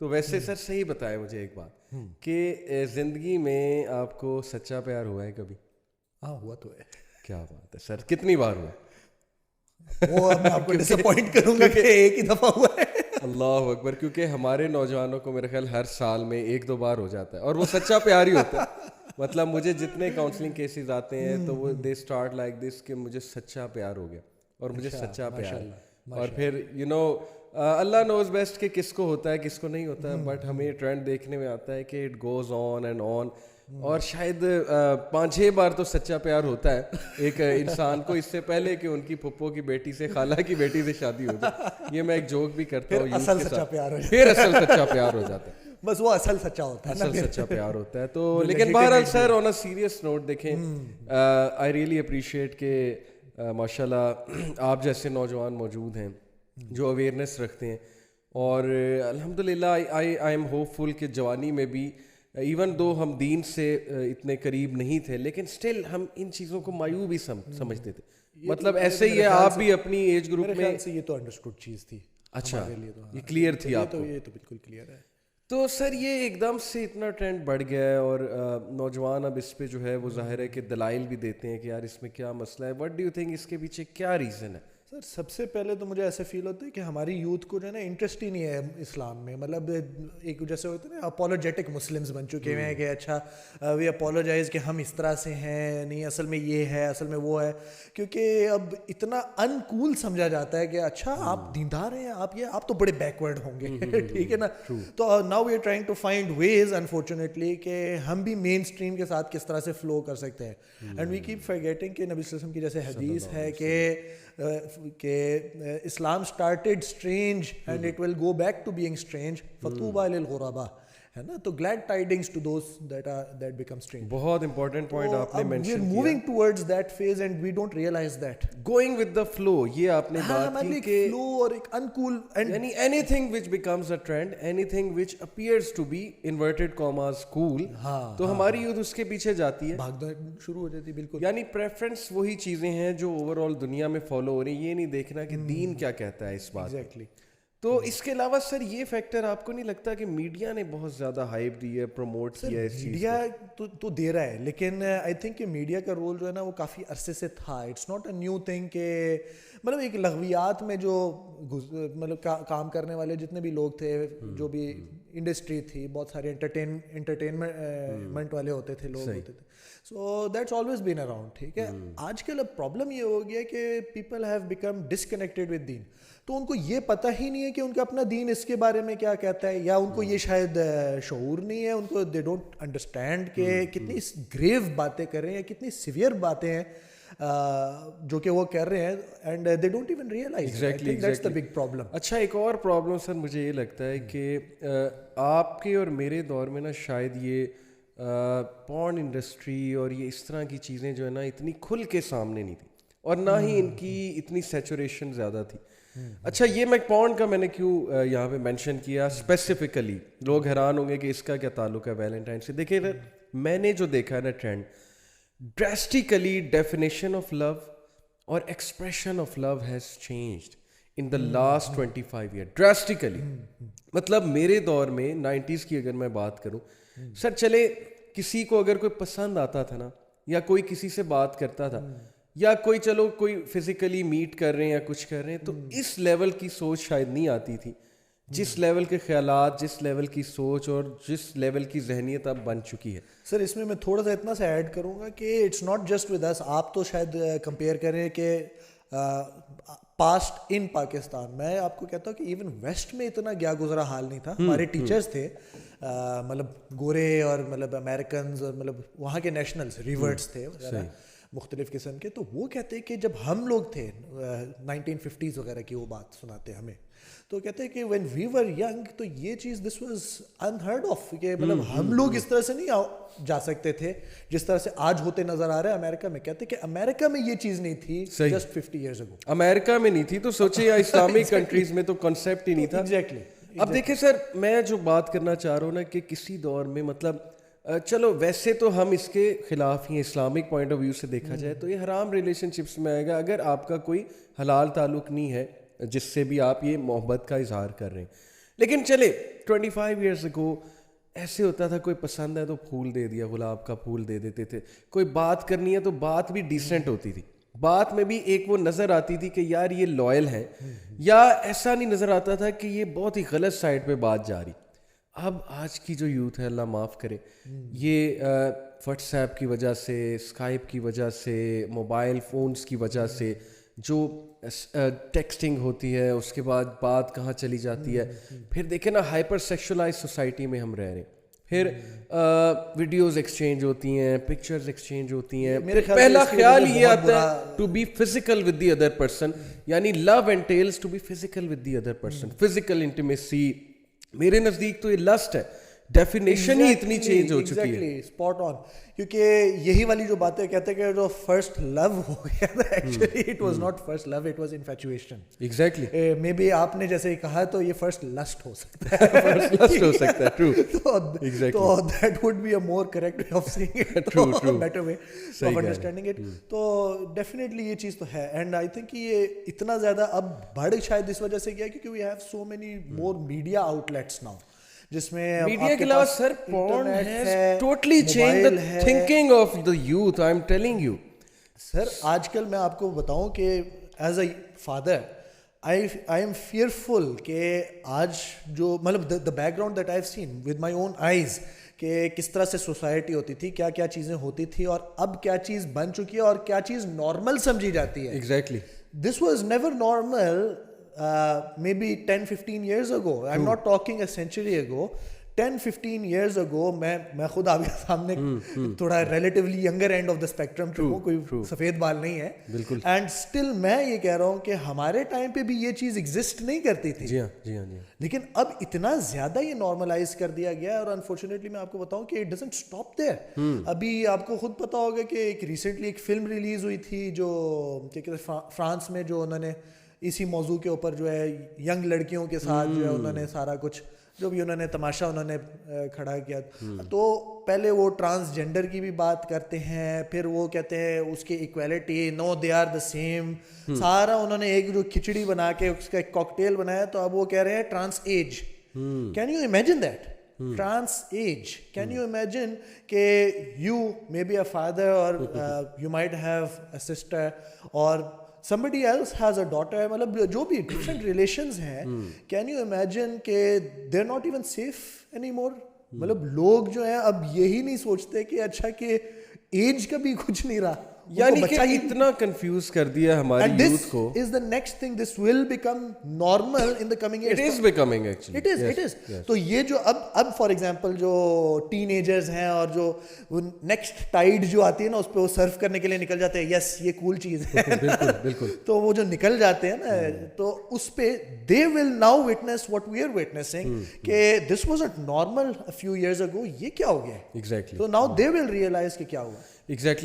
تو ویسے سر صحیح بتائیں مجھے ایک بات کہ زندگی میں آپ کو سچا پیار ہوا ہے کبھی؟ ہاں ہوا تو ہے. کیا بات ہے سر, کتنی بار ہوا؟ وہ میں آپ کو ڈس اپوائنٹ کروں گا کہ ایک ہی دفعہ ہوا ہے. اللہ اکبر, کیونکہ ہمارے نوجوانوں کو میرے خیال ہر سال میں 1-2 بار ہو جاتا ہے, اور وہ سچا پیار ہی ہوتا ہے. مطلب مجھے جتنے کاؤنسلنگ کیسز آتے ہیں تو وہ دے اسٹارٹ لائک دس کہ مجھے سچا پیار ہو گیا اور مجھے سچا پیار, اور پھر اللہ نوز بیسٹ کہ کس کو ہوتا ہے کس کو نہیں ہوتا ہے, بٹ ہمیں ٹرینڈ دیکھنے میں آتا ہے کہ it goes on and on, اور شاید 5-6 بار تو سچا پیار ہوتا ہے ایک انسان کو, اس سے پہلے کہ ان کی پھپھو کی بیٹی سے, خالہ کی بیٹی سے شادی ہو جائے. یہ میں ایک جوک بھی کرتا ہوں, اصل سچا پیار پھر اصل سچا پیار ہو جاتا ہے. بس وہ اصل سچا ہوتا ہے, اصل سچا پیار ہوتا ہے. تو لیکن بہرحال سر آن اے سیریس نوٹ دیکھیں, آئی ریئلی اپریشیٹ کہ ماشاء اللہ آپ جیسے نوجوان موجود ہیں جو اویئرنیس رکھتے ہیں, اور الحمد للہ آئی ایم ہوپ فل کہ جوانی میں بھی ایون دو ہم دین سے اتنے قریب نہیں تھے لیکن اسٹل ہم ان چیزوں کو مایوب ہی سمجھتے تھے. مطلب ایسے ہی ہے آپ بھی اپنی ایج گروپ میں, یہ تو انڈرسٹوڈ چیز تھی. اچھا یہ کلیئر تھی آپ کو؟ یہ تو بالکل کلیئر ہے. تو سر یہ ایک دم سے اتنا ٹرینڈ بڑھ گیا ہے, اور نوجوان اب اس پہ جو ہے وہ ظاہر ہے کہ دلائل بھی دیتے ہیں کہ یار اس میں کیا مسئلہ ہے. وٹ ڈو یو تھنک اس کے پیچھے کیا ریزن ہے؟ سر سب سے پہلے تو مجھے ایسے فیل ہوتا ہے کہ ہماری یوتھ کو جو ہے نا انٹرسٹ ہی نہیں ہے اسلام میں. مطلب ایک جیسے ہوتے ہیں نا اپولوجیٹک مسلمس بن چکے ہیں کہ اچھا وی اپولوجائز کہ ہم اس طرح سے ہیں, نہیں اصل میں یہ ہے, اصل میں وہ ہے, کیونکہ اب اتنا انکول سمجھا جاتا ہے کہ اچھا آپ دیندار ہیں, آپ تو بڑے بیکورڈ ہوں گے, ٹھیک ہے نا. تو now we are trying to find ways unfortunately کہ ہم بھی مین اسٹریم کے ساتھ کس طرح سے فلو کر سکتے ہیں. اینڈ وی کیپ فارگیٹنگ کہ نبی صلی اللہ علیہ وسلم کی جیسے حدیث ہے کہ Islam started strange and it will go back to being strange, فطوبی للغرباء, ہے نا. تو glad tidings to those that become strange. بہت امپورٹنٹ پوائنٹ آپ نے مینشن کیا. Moving towards that phase and we don't realize that. Going with the flow, یہ آپ نے بات کی کہ فلو اور ایک انکول, یعنی anything which becomes a trend, anything which appears to be inverted commas cool, تو ہماری یوتھ اس کے پیچھے جاتی ہے, بھاگنا شروع ہو جاتی ہے. بالکل, یعنی پریفرنس وہی چیزیں ہیں جو اوور آل دنیا میں فالو ہو رہی ہیں, یہ نہیں دیکھنا کہ دین کیا کہتا ہے اس بات. ایگزیکٹلی. تو اس کے علاوہ سر یہ فیکٹر آپ کو نہیں لگتا کہ میڈیا نے بہت زیادہ ہائپ دی ہے, پروموٹ کیا ہے اس چیز کو؟ میڈیا تو دے رہا ہے, لیکن آئی تھنک کہ میڈیا کا رول جو ہے نا وہ کافی عرصے سے تھا. It's not a new thing کہ مطلب ایک لغویات میں جو مطلب کام کرنے والے جتنے بھی لوگ تھے, جو بھی انڈسٹری تھی, بہت سارے انٹرٹینمنٹ والے ہوتے تھے, لوگ ہوتے تھے. So that's always been around, ٹھیک ہے. آج کل اب پرابلم یہ ہو گیا کہ people have become disconnected with them. تو ان کو یہ پتہ ہی نہیں ہے کہ ان کا اپنا دین اس کے بارے میں کیا کہتا ہے, یا ان کو یہ شاید شعور نہیں ہے, ان کو دے ڈونٹ انڈرسٹینڈ کہ کتنی گریو باتیں کر رہے ہیں یا کتنی سیویئر باتیں ہیں جو کہ وہ کر رہے ہیں, and they don't even realise. That's the big problem. اچھا ایک اور پرابلم سر مجھے یہ لگتا ہے کہ آپ کے اور میرے دور میں نا شاید یہ پورن انڈسٹری اور یہ اس طرح کی چیزیں جو ہے نا اتنی کھل کے سامنے نہیں تھی, اور نہ ہی ان کی اتنی سیچوریشن زیادہ تھی. اچھا یہ میں پورن کا میں نے کیوں یہاں پہ مینشن کیا اسپیسیفکلی, لوگ حیران ہوں گے کہ اس کا کیا تعلق ہے ویلنٹائن سے. دیکھیں میں نے جو دیکھا ہے نا trend, drastically definition of love اور expression of love has changed in the last 25 year drastically. مطلب میرے دور میں 90s کی اگر میں بات کروں سر, چلے کسی کو اگر کوئی پسند آتا تھا نا, یا کوئی کسی سے بات کرتا تھا, یا کوئی چلو کوئی فزیکلی میٹ کر رہے ہیں یا کچھ کر رہے ہیں, تو اس لیول کی سوچ شاید نہیں آتی تھی جس لیول کے خیالات, جس لیول کی سوچ اور جس لیول کی ذہنیت اب بن چکی ہے. سر اس میں تھوڑا سا اتنا سا ایڈ کروں گا کہ it's not just with us. آپ تو شاید کمپیئر کریں کہ پاسٹ ان پاکستان, میں آپ کو کہتا ہوں کہ ایون ویسٹ میں اتنا گیا گزرا حال نہیں تھا. ہمارے ٹیچرز تھے مطلب گورے اور مطلب امیریکنز اور مطلب وہاں کے نیشنلز, ریورٹس تھے مختلف قسم کے. تو وہ کہتے ہیں کہ جب ہم لوگ تھے 1950s وغیرہ کی وہ بات سناتے ہمیں, تو کہتے ہیں کہ وین وی ور ینگ تو یہ چیز دس واز انہرڈ آف, کہ مطلب ہم لوگ اس طرح سے نہیں جا سکتے تھے جس طرح سے آج ہوتے نظر آ رہے ہیں امریکہ میں. کہتے ہیں کہ امریکہ میں یہ چیز نہیں تھی جسٹ 50 ایئرز اگو. امریکہ میں نہیں تھی تو سوچے یا اسلامک کنٹریز میں تو کنسیپٹ ہی نہیں تھا. ایگزیکٹلی. اب دیکھیں سر میں جو بات کرنا چاہ رہا ہوں نا کہ کسی دور میں مطلب چلو ویسے تو ہم اس کے خلاف ہی, اسلامک پوائنٹ آف ویو سے دیکھا جائے تو یہ حرام ریلیشن شپس میں آئے گا اگر آپ کا کوئی حلال تعلق نہیں ہے جس سے بھی آپ یہ محبت کا اظہار کر رہے ہیں. لیکن چلے 25 ایئرس اگو ایسے ہوتا تھا, کوئی پسند ہے تو پھول دے دیا, گلاب کا پھول دے دیتے تھے, کوئی بات کرنی ہے تو بات بھی ڈیسنٹ ہوتی تھی, بات میں بھی ایک وہ نظر آتی تھی کہ یار یہ لائل ہے, یا ایسا نہیں نظر آتا تھا کہ یہ بہت ہی غلط سائڈ پہ بات جا رہی. اب آج کی جو یوتھ ہے, اللہ معاف کرے, یہ واٹس ایپ کی وجہ سے, اسکائپ کی وجہ سے, موبائل فونس کی وجہ سے جو ٹیکسٹنگ ہوتی ہے, اس کے بعد بات کہاں چلی جاتی ہے, پھر دیکھیں نا ہائپر سیکشولائز سوسائٹی میں ہم رہ رہے ہیں, پھر ویڈیوز ایکسچینج ہوتی ہیں, پکچرز ایکسچینج ہوتی ہیں, پہلا خیال یہ آتا ہے to be physical with the other person, یعنی love entails to be physical with the other person, physical intimacy. میرے نزدیک تو یہ لسٹ ہے, ڈیفینیشن ہی اتنی چینج ہو چکی ہے. اسپاٹ آن, کیونکہ یہی والی جو باتیں کہتے ہیں کہ جو فرسٹ لو ہو گیا تھا, actually it was not first love, it was infatuation. Exactly, maybe آپ نے جیسے کہا تو یہ فرسٹ لسٹ ہو سکتا ہے, فرسٹ لسٹ ہو سکتا ہے. ٹرو, تو that would be a more correct way of seeing it, better way of understanding it. تو ڈیفینیٹلی یہ چیز تو ہے, اینڈ آئی تھنک یہ اتنا زیادہ اب بڑھ شاید اس وجہ سے گیا کیونکہ we have so many more media outlets now, جس میں میڈیا کے علاوہ سر porn has totally changed the thinking of the youth, I'm telling you. سر آج کل میں آپ کو بتاؤں کہ as a father I am fearful کہ آج جو مطلب the background that I have seen with my own eyes کہ کس طرح سے سوسائٹی ہوتی تھی, کیا کیا چیزیں ہوتی تھی, اور اب کیا چیز بن چکی ہے اور کیا چیز نارمل سمجھی جاتی ہے. Exactly, this was never normal maybe 10-15 years ago. I'm not talking a century ago. 10-15 years ago میں خود آپ کے سامنے تھوڑا relatively younger and of the spectrum ہوں, کوئی سفید بال نہیں ہے بالکل, اینڈ اسٹل میں یہ کہہ رہا ہوں کہ ہمارے ٹائم پہ بھی یہ چیز ایگزسٹ نہیں کرتی تھی. جی ہاں, جی ہاں, لیکن اب اتنا زیادہ یہ نارملائز کر دیا گیا ہے, اور انفارچونیٹلی میں آپ کو بتاؤں کہ اٹ ڈزنٹ اسٹاپ دیئر. ابھی آپ کو خود پتا ہوگا کہ ایک ریسنٹلی ایک فلم ریلیز ہوئی تھی جو کیا کہتے ہیں فرانس میں, جو انہوں نے اسی موضوع کے اوپر جو ہے ینگ لڑکیوں کے ساتھ جو ہے انہوں نے سارا کچھ جو بھی انہوں نے تماشا انہوں نے کھڑا کیا. تو پہلے وہ ٹرانسجینڈر کی بھی بات کرتے ہیں, پھر وہ کہتے ہیں اس کی equality, no they are the same, سارا انہوں نے ایک جو کھچڑی بنا کے اس کا ایک کاکٹیل بنایا. تو اب وہ کہہ رہے ہیں trans age. Can you imagine that, trans age, can you imagine کہ you may be a father or you might have a sister or somebody else has a daughter, مطلب جو بھی different relations ہیں, can you imagine کہ they're not even safe anymore. مطلب لوگ جو ہیں اب یہی نہیں سوچتے کہ اچھا کہ ایج کا بھی کچھ نہیں رہا, یعنی کہ اتنا کنفیوز کر دیا ہماری یوتھ کو. This is the next thing, this will become normal in the coming years. It is becoming actually. It is. تو یہ جو اب فار ایگزامپل جو ٹین ایجرز ہیں اور جو نیکسٹ ٹائڈ جو آتی ہے نا, اس پہ وہ سرف کرنے کے لیے نکل جاتے ہیں, یس یہ کول چیز ہے, بالکل بالکل, تو وہ جو نکل جاتے ہیں نا, تو اس پہ they will now witness what we are witnessing کہ this wasn't normal a few years ago, یہ کیا ہو گیا. exactly, so now they will realize کہ کیا ہوا. exactly.